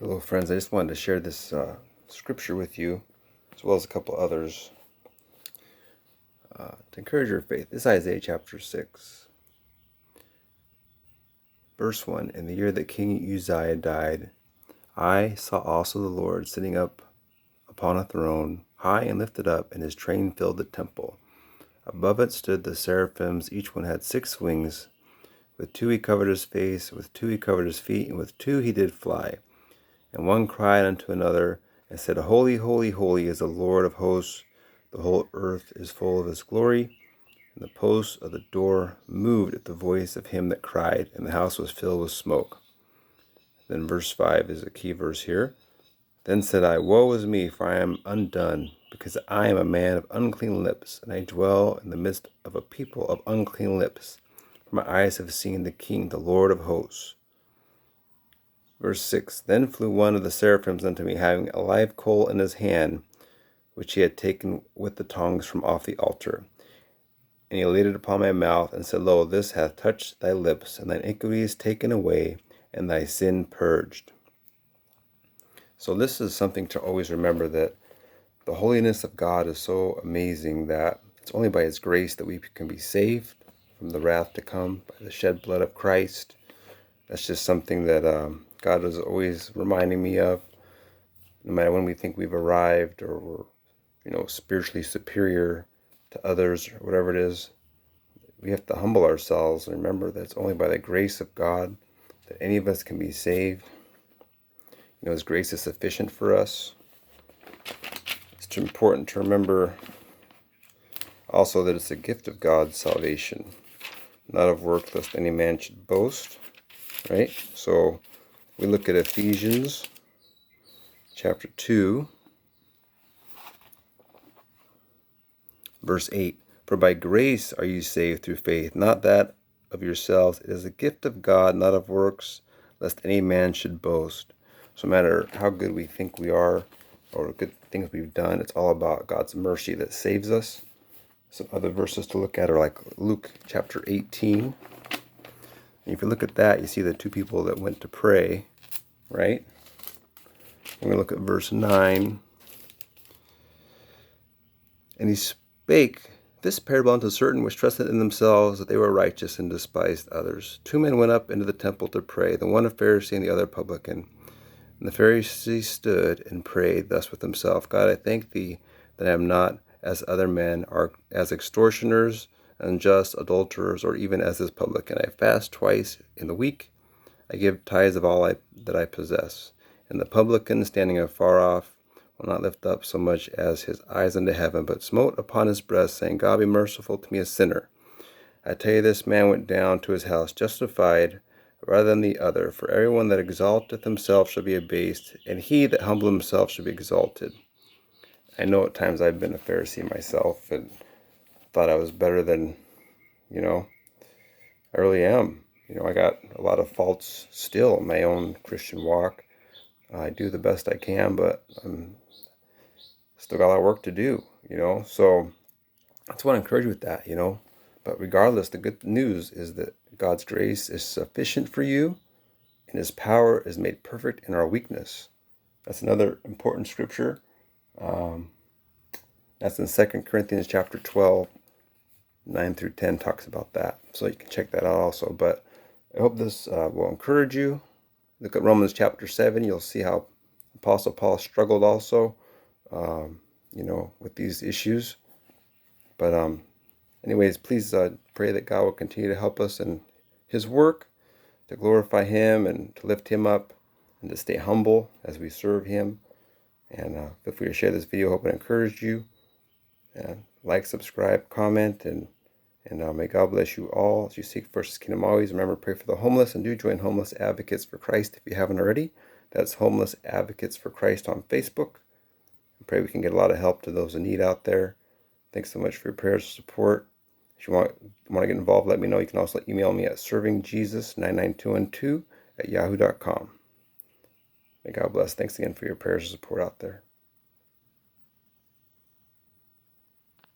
Hello, friends. I just wanted to share this scripture with you, as well as a couple others, to encourage your faith. This is Isaiah chapter 6, verse 1. In the year that King Uzziah died, I saw also the Lord sitting up upon a throne, high and lifted up, and his train filled the temple. Above it stood the seraphims. Each one had 6 wings. With 2 he covered his face, with 2 he covered his feet, and with 2 he did fly. And one cried unto another, and said, Holy, holy, holy is the Lord of hosts. The whole earth is full of his glory. And the posts of the door moved at the voice of him that cried, and the house was filled with smoke. Then verse 5 is a key verse here. Then said I, Woe is me, for I am undone, because I am a man of unclean lips, and I dwell in the midst of a people of unclean lips. For my eyes have seen the King, the Lord of hosts. Verse 6, Then flew one of the seraphims unto me, having a live coal in his hand, which he had taken with the tongs from off the altar. And he laid it upon my mouth, and said, Lo, this hath touched thy lips, and thine iniquity is taken away, and thy sin purged. So this is something to always remember, that the holiness of God is so amazing that it's only by his grace that we can be saved from the wrath to come, by the shed blood of Christ. That's just something that God is always reminding me of. No matter when we think we've arrived or we're, spiritually superior to others or whatever it is, we have to humble ourselves and remember that it's only by the grace of God that any of us can be saved. His grace is sufficient for us. It's important to remember also that it's a gift of God's salvation, not of works, lest any man should boast. Right? So we look at Ephesians chapter 2, verse 8. For by grace are you saved through faith, not that of yourselves. It is a gift of God, not of works, lest any man should boast. So no matter how good we think we are or good things we've done, it's all about God's mercy that saves us. Some other verses to look at are like Luke chapter 18. And if you look at that, you see the 2 people that went to pray, right? We're going to look at verse 9. And he spake this parable unto certain which trusted in themselves that they were righteous and despised others. 2 men went up into the temple to pray, the one a Pharisee and the other a publican. And the Pharisee stood and prayed thus with himself, God, I thank thee that I am not as other men, are as extortioners, unjust, adulterers, or even as this publican. I fast twice in the week. I give tithes of all that I possess. And the publican, standing afar off, will not lift up so much as his eyes unto heaven, but smote upon his breast, saying, God be merciful to me, a sinner. I tell you, this man went down to his house justified rather than the other. For everyone that exalteth himself shall be abased, and he that humbleth himself shall be exalted. I know at times I've been a Pharisee myself and thought I was better than, I really am. I got a lot of faults still in my own Christian walk. I do the best I can, but I'm still got a lot of work to do, So that's what I encourage you with that, But regardless, the good news is that God's grace is sufficient for you, and his power is made perfect in our weakness. That's another important scripture. That's in 2 Corinthians chapter 12, 9 through 10 talks about that. So you can check that out also. But I hope this will encourage you. Look at Romans chapter 7. You'll see how Apostle Paul struggled also, with these issues. But anyways, please pray that God will continue to help us in his work, to glorify him and to lift him up and to stay humble as we serve him. And feel free to share this video. Hope it encouraged you. And like, subscribe, comment, and may God bless you all as you seek first his kingdom always. Remember, pray for the homeless, and do join Homeless Advocates for Christ if you haven't already. That's Homeless Advocates for Christ on Facebook. I pray we can get a lot of help to those in need out there. Thanks so much for your prayers and support. If you want to get involved, let me know. You can also email me at servingjesus99212@yahoo.com. May God bless. Thanks again for your prayers and support out there.